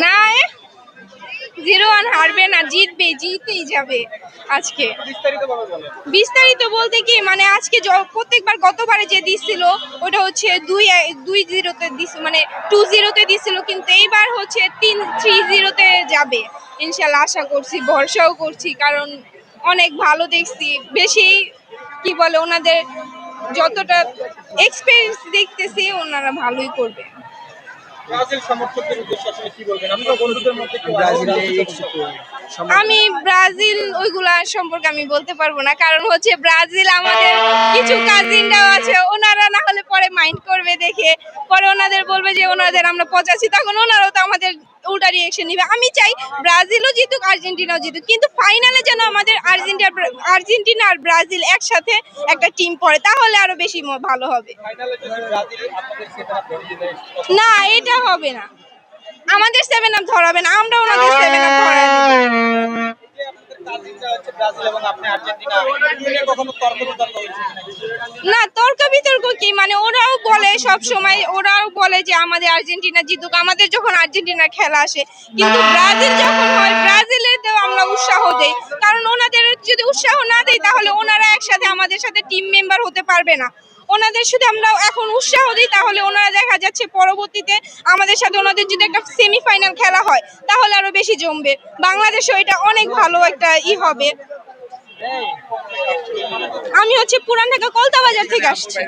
না 0-1 হারবে না, জিতবে, জিতেই যাবে আজকে। বিস্তারিত বলতে কি মানে আজকে প্রত্যেকবার গতবারে যে দিছিল ওটা হচ্ছে 2-0-তে দিছিল, মানে 2-0-তে দিছিল, কিন্তু এইবার হচ্ছে 3-0-তে যাবে ইনশাল্লাহ। আশা করছি, ভরসাও করছি, কারণ অনেক ভালো দেখছি। বেশি কি বলে ওনাদের যতটা এক্সপেরিয়েন্স দেখতেছি ওনারা ভালোই করবে। আমি ব্রাজিল ওইগুলা সম্পর্কে আমি বলতে পারবো না, কারণ হচ্ছে ব্রাজিল আমাদের কিছু কাজিনরাও আছে, ওনারা না হলে পরে মাইন্ড করবে দেখে, পরে ওনাদের বলবে যে ওনাদের আমরা পচাচ্ছি, তখন ওনারাও তো আমাদের উল্টা রিয়েকশন নিবে। আমি চাই ব্রাজিলও জিতুক, আর্জেন্টিনাও জিতুক, কিন্তু ফাইনালে যেন আমাদের আর্জেন্টিনা আর ব্রাজিল একসাথে একটা টিম পড়ে, তাহলে আরো বেশি ভালো হবে। না, এটা হবে না, আমাদের 7 আপ ধরাবে না, আমরা ওনাদের 7 আপ ধরাই দিব। না, তর্ক বিতর্ক কি, মানে ওরাও বলে সব সময়, ওরাও বলে যে আমাদের আর্জেন্টিনা জিতুক, আমাদের যখন আর্জেন্টিনার খেলা আসে, কিন্তু ব্রাজিল যখন হয় ব্রাজিলেতেও আমরা উৎসাহ দেই, কারণ ওনাদের যদি উৎসাহ না দেই তাহলে ওনারা একসাথে আমাদের সাথে টিম মেম্বার হতে পারবে না। ওনাদের সাথে আমরা এখন উৎসাহ দিই, তাহলে ওনারা দেখা যাচ্ছে পরবর্তীতে আমাদের সাথে ওনাদের যদি একটা সেমিফাইনাল খেলা হয় তাহলে আরো বেশি জমবে, বাংলাদেশও এটা অনেক ভালো একটা হবে। আমি হচ্ছে পুরান ঢাকা কলতা বাজার থেকে আসছি।